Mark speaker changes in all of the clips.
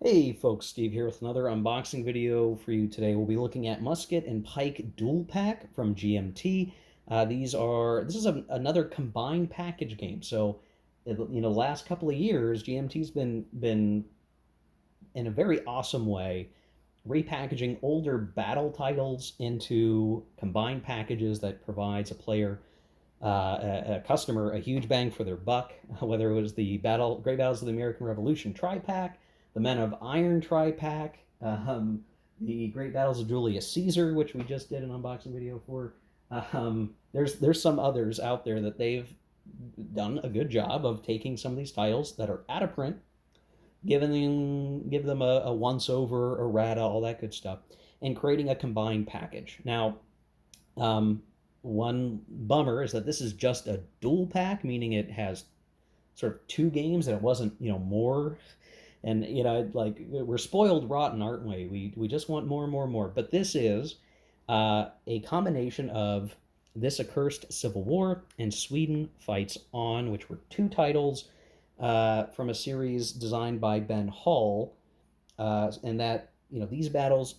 Speaker 1: Hey folks, Steve here with another unboxing video for you today. We'll be looking at Musket and Pike Dual Pack from GMT. This is another combined package game. So, last couple of years, GMT's been in a very awesome way repackaging older battle titles into combined packages that provides a player a customer a huge bang for their buck, whether it was the Great Battles of the American Revolution tri-pack, the Men of Iron tri-pack, the Great Battles of Julius Caesar, which we just did an unboxing video for. There's some others out there that they've done a good job of taking some of these titles that are out of print, give them a once over, errata, all that good stuff, and creating a combined package. Now, one bummer is that this is just a dual pack, meaning it has sort of two games and it wasn't, more. And like we're spoiled rotten, aren't we? We just want more and more and more. But this is a combination of This Accursed Civil War and Sweden Fights On, which were two titles from a series designed by Ben Hall, and that these battles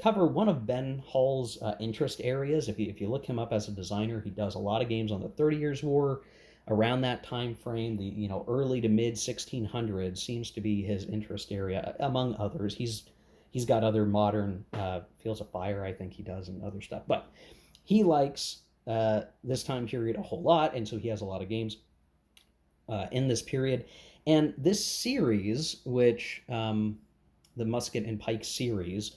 Speaker 1: cover one of Ben Hall's interest areas. If you look him up as a designer, he does a lot of games on the 30 Years' War. Around that time frame, the early to mid 1600s seems to be his interest area, among others. He's got other modern Fields of Fire, I think he does, and other stuff. But he likes this time period a whole lot, and so he has a lot of games in this period. And this series, which the Musket and Pike series,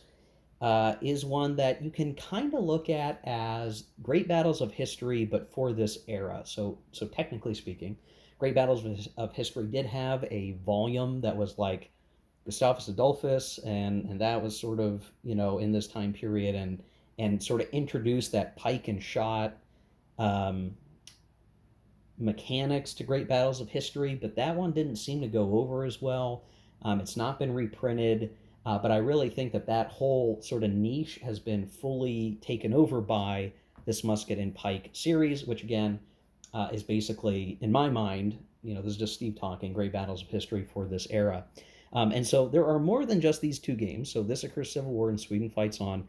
Speaker 1: is one that you can kind of look at as Great Battles of History, but for this era. So technically speaking, Great Battles of History did have a volume that was like Gustavus Adolphus, and that was sort of in this time period, and sort of introduced that pike and shot um, mechanics to Great Battles of History, but that one didn't seem to go over as well. It's not been reprinted, but I really think that whole sort of niche has been fully taken over by this Musket and Pike series, which again is basically, in my mind, this is just Steve talking, Great Battles of History for this era. And so there are more than just these two games. So This Occurs Civil War and Sweden Fights On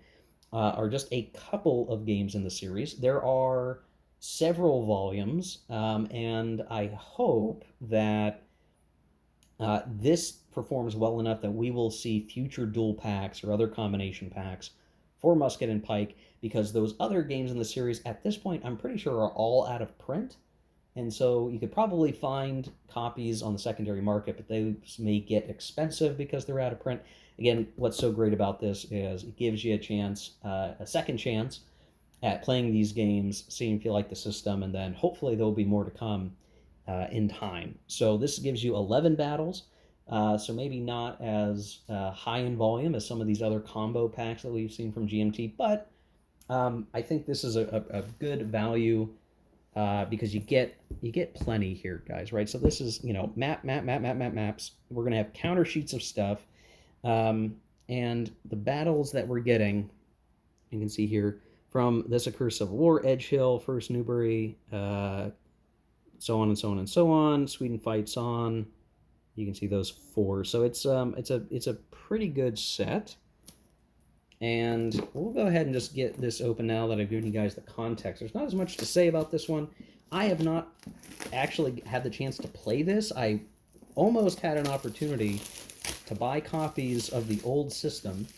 Speaker 1: are just a couple of games in the series. There are several volumes, and I hope that this performs well enough that we will see future dual packs or other combination packs for Musket and Pike, because those other games in the series at this point I'm pretty sure are all out of print. And so you could probably find copies on the secondary market, but they may get expensive because they're out of print. Again, what's so great about this is it gives you a second chance at playing these games, seeing if you like the system, and then hopefully there'll be more to come in time. So this gives you 11 battles, so maybe not as high in volume as some of these other combo packs that we've seen from GMT, but I think this is a good value because you get plenty here, guys. Right? So this is maps. We're gonna have counter sheets of stuff, and the battles that we're getting, you can see here from This Occurs Civil War, Edge Hill, First Newbury, so on and so on and so on. Sweden Fights On. You can see those four. So it's a pretty good set. And we'll go ahead and just get this open now that I've given you guys the context. There's not as much to say about this one. I have not actually had the chance to play this. I almost had an opportunity to buy copies of the old system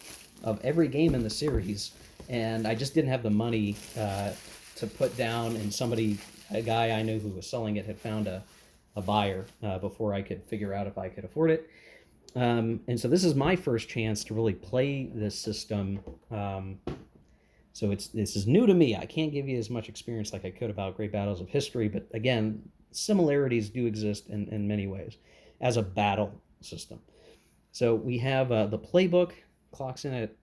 Speaker 1: of every game in the series, and I just didn't have the money to put down, and a guy I knew who was selling it had found a buyer before I could figure out if I could afford it. And so this is my first chance to really play this system. So this is new to me. I can't give you as much experience like I could about Great Battles of History, but again, similarities do exist in many ways as a battle system. So we have the playbook, clocks in at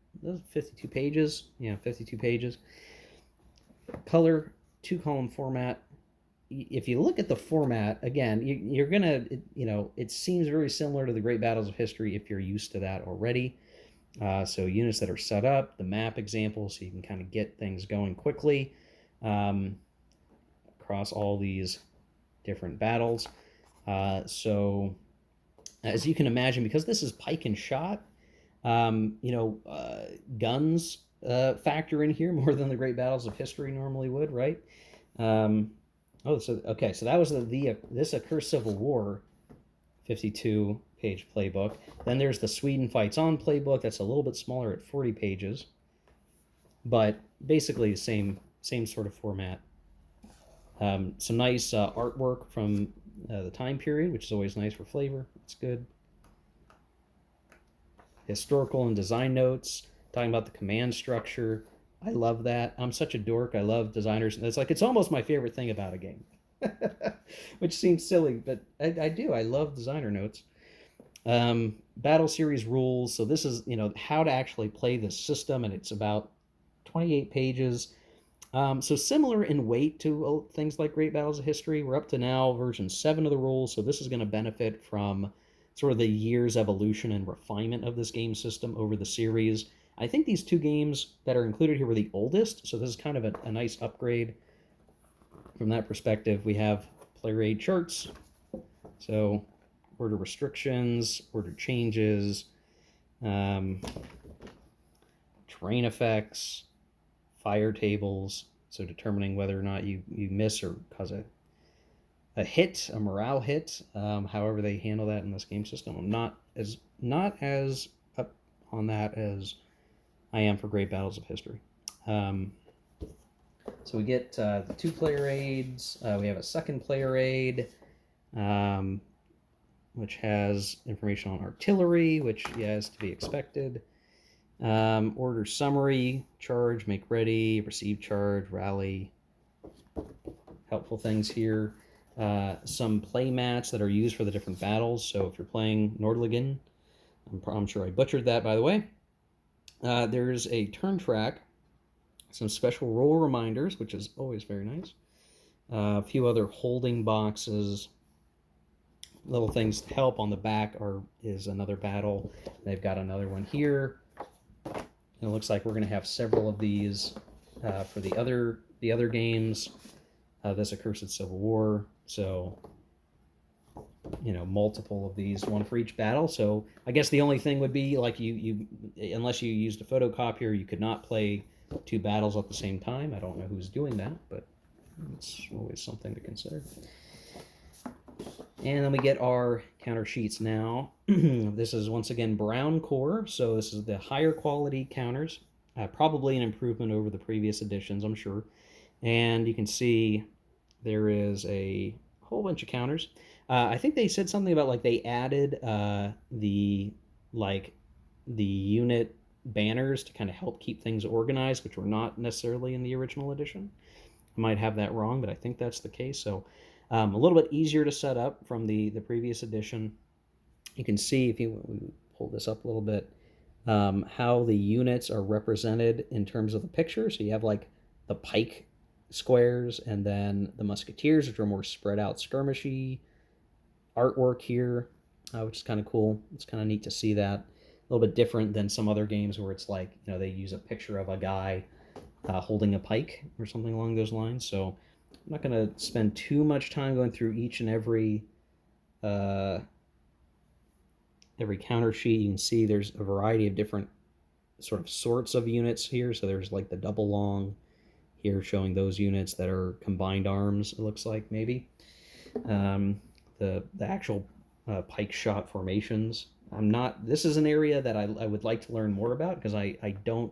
Speaker 1: 52 pages. 52 pages. Color, 2-column format. If you look at the format, again, you're going to, it seems very similar to the Great Battles of History if you're used to that already. So units that are set up, the map example, so you can kind of get things going quickly across all these different battles. So As you can imagine, because this is pike and shot, you know, guns factor in here more than the great battles of history normally would, right? Um, oh, so okay, so that was the this occurs Civil War 52-page playbook. Then there's the Sweden Fights On playbook. That's a little bit smaller at 40 pages, but basically the same sort of format. Some nice artwork from the time period, which is always nice for flavor. It's good. Historical and design notes, talking about the command structure. I love that. I'm such a dork. I love designers. It's like it's almost my favorite thing about a game, which seems silly, but I do. I love designer notes. Battle series rules. So this is, you know, how to actually play this system, and it's about 28 pages. So similar in weight to things like Great Battles of History. We're up to now version 7 of the rules, so this is going to benefit from sort of the years evolution and refinement of this game system over the series. I think these two games that are included here were the oldest, so this is kind of a nice upgrade from that perspective. We have player aid charts, so order restrictions, order changes, terrain effects, fire tables, so determining whether or not you miss or cause a hit, a morale hit, however they handle that in this game system. I'm not as up on that as I am for Great Battles of History. So we get the 2-player aids. We have a 2nd-player aid, which has information on artillery, which, yeah, is to be expected. Order summary, charge, make ready, receive charge, rally. Helpful things here. Some play mats that are used for the different battles. So if you're playing Nordligen, I'm sure I butchered that, by the way. There's a turn track, some special role reminders, which is always very nice. A few other holding boxes. Little things to help on the back is another battle. They've got another one here. And it looks like we're going to have several of these for the other games. This Accursed Civil War, so, you know, multiple of these, one for each battle. So I guess the only thing would be, like, you unless you used a photocopier, you could not play 2 battles at the same time. I don't know who's doing that, but it's always something to consider. And then we get our counter sheets now. This is once again brown core, so this is the higher quality counters. Probably an improvement over the previous editions, I'm sure. And you can see there is a whole bunch of counters. I think they said something about, like, they added the unit banners to kind of help keep things organized, which were not necessarily in the original edition. I might have that wrong, but I think that's the case. So a little bit easier to set up from the previous edition. You can see, if you pull this up a little bit, how the units are represented in terms of the picture. So you have, like, the pike squares, and then the musketeers, which are more spread out skirmishy artwork here, which is kind of cool. It's kind of neat to see that. A little bit different than some other games where it's like, you know, they use a picture of a guy holding a pike or something along those lines. So I'm not going to spend too much time going through each and every counter sheet. You can see there's a variety of different sort of sorts of units here. So there's, like, the double long here, showing those units that are combined arms, it looks like, maybe. The actual pike shot formations. This is an area that I would like to learn more about, because I don't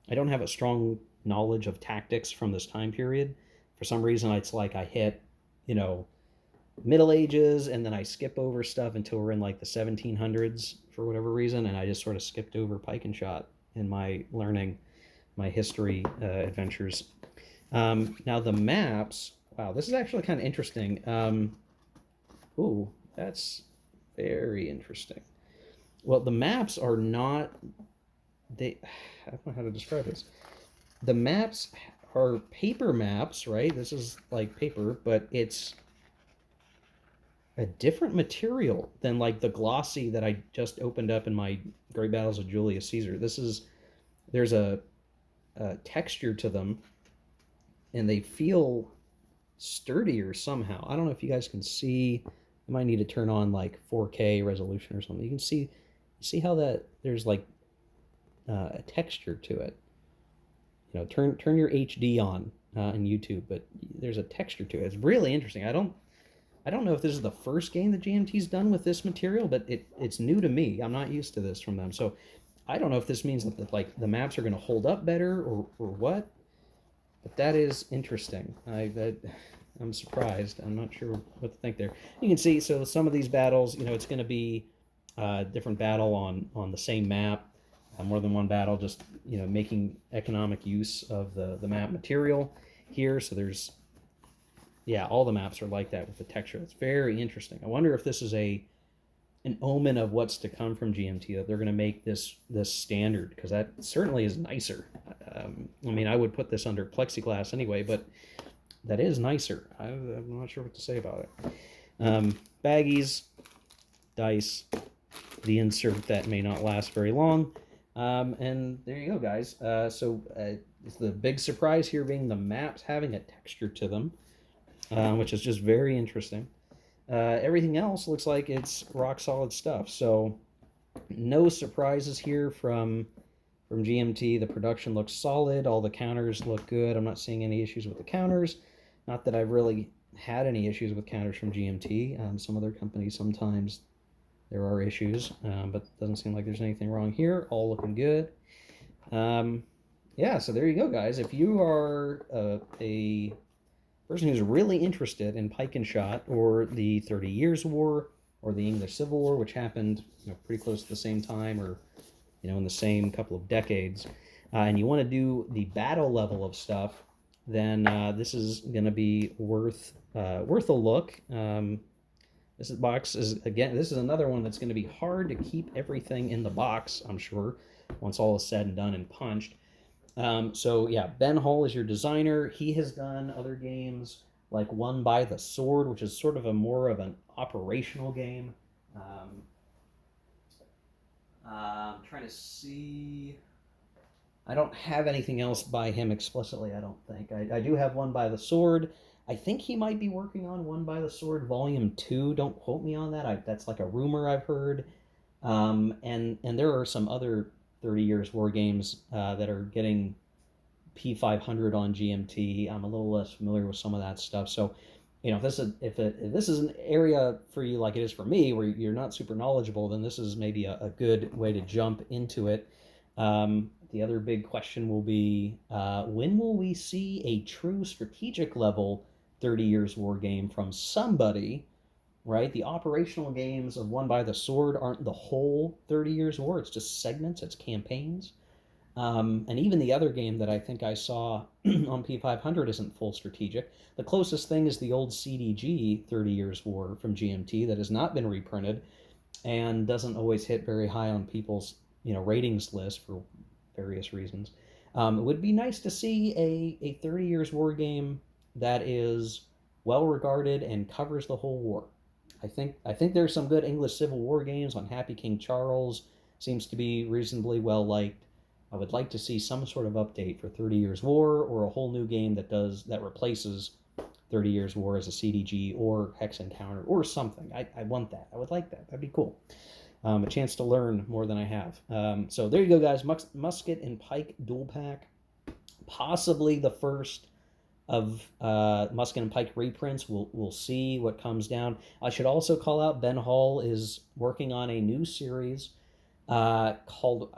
Speaker 1: have a strong knowledge of tactics from this time period. For some reason, it's like I hit, you know, Middle Ages, and then I skip over stuff until we're in, like, the 1700s for whatever reason, and I just sort of skipped over pike and shot in my learning, my history adventures. Now the maps, wow, this is actually kind of interesting. Ooh, that's very interesting. Well, the maps are not, I don't know how to describe this. The maps are paper maps, right? This is like paper, but it's a different material than, like, the glossy that I just opened up in my Great Battles of Julius Caesar. There's a texture to them, and they feel sturdier somehow. I don't know if you guys can see I might need to turn on like 4K resolution or something. You can see how that there's like a texture to it. Turn your HD on in YouTube, but there's a texture to it. It's really interesting. I don't know if this is the first game that GMT's done with this material, but it's new to me. I'm not used to this from them, so I don't know if this means that like the maps are going to hold up better or what. But that is interesting. I'm surprised. I'm not sure what to think there. You can see, so some of these battles, it's going to be a different battle on the same map, more than one battle, just making economic use of the map material here. So there's, yeah, all the maps are like that with the texture. It's very interesting. I wonder if this is an omen of what's to come from GMT, that they're going to make this standard, because that certainly is nicer. I mean, I would put this under plexiglass anyway, but that is nicer. I'm not sure what to say about it. Baggies, dice, the insert that may not last very long, and there you go, guys. So the big surprise here being the maps having a texture to them, which is just very interesting. Everything else looks like it's rock solid stuff. So no surprises here from GMT. The production looks solid. All the counters look good. I'm not seeing any issues with the counters. Not that I've really had any issues with counters from GMT. Some other companies, sometimes there are issues, but it doesn't seem like there's anything wrong here. All looking good. Yeah, so there you go, guys. If you are a person who's really interested in Pike and Shot, or the 30 Years' War, or the English Civil War, which happened pretty close to the same time, or in the same couple of decades, and you want to do the battle level of stuff, then this is going to be worth a look. This box is, again, this is another one that's going to be hard to keep everything in the box, I'm sure, once all is said and done and punched. So yeah, Ben Hull is your designer. He has done other games like Won by the Sword, which is sort of more of an operational game. I'm trying to see. I don't have anything else by him explicitly, I don't think. I do have Won by the Sword. I think he might be working on Won by the Sword Volume 2. Don't quote me on that. That's like a rumor I've heard. And there are some other 30 Years War games that are getting P500 on GMT. I'm a little less familiar with some of that stuff. So, if this is an area for you like it is for me, where you're not super knowledgeable, then this is maybe a good way to jump into it. The other big question will be, when will we see a true strategic level 30 Years War game from somebody, right? The operational games of Won by the Sword aren't the whole 30 Years War. It's just segments, it's campaigns. And even the other game that I think I saw on P500 isn't full strategic. The closest thing is the old CDG 30 Years War from GMT that has not been reprinted and doesn't always hit very high on people's ratings list for various reasons. It would be nice to see a 30 Years War game that is well regarded and covers the whole war. I think there's some good English Civil War games on Happy King Charles. Seems to be reasonably well liked. I would like to see some sort of update for 30 Years War, or a whole new game that replaces 30 Years War as a CDG or Hex Encounter or something. I want that. I would like that. That'd be cool. A chance to learn more than I have. So there you go, guys. Musket and Pike dual pack. Possibly the first of Musket and Pike reprints. We'll see what comes down. I should also call out Ben Hull is working on a new series called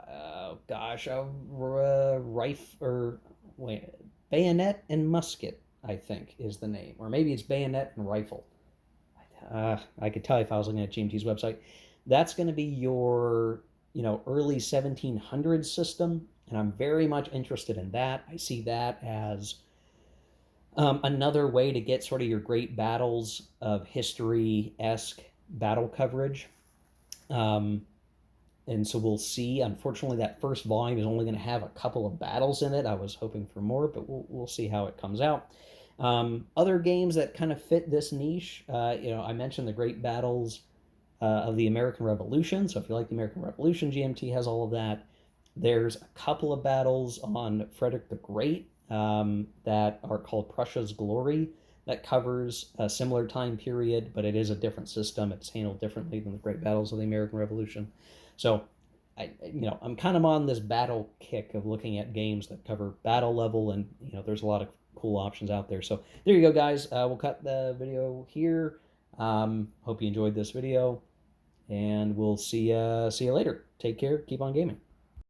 Speaker 1: Bayonet and Musket, I think is the name, or maybe it's Bayonet and Rifle. I could tell if I was looking at GMT's website. That's going to be your early 1700s system, and I'm very much interested in that. I see that as another way to get sort of your great battles of history-esque battle coverage. And so we'll see. Unfortunately, that first volume is only going to have a couple of battles in it. I was hoping for more, but we'll see how it comes out. Other games that kind of fit this niche, I mentioned the great battles of the American Revolution. So if you like the American Revolution, GMT has all of that. There's a couple of battles on Frederick the Great that are called Prussia's Glory. that covers a similar time period, but it is a different system. It's handled differently than the Great Battles of the American Revolution. So, I'm kind of on this battle kick of looking at games that cover battle level, and there's a lot of cool options out there. So there you go, guys. We'll cut the video here. Hope you enjoyed this video, and we'll see you later. Take care. Keep on gaming.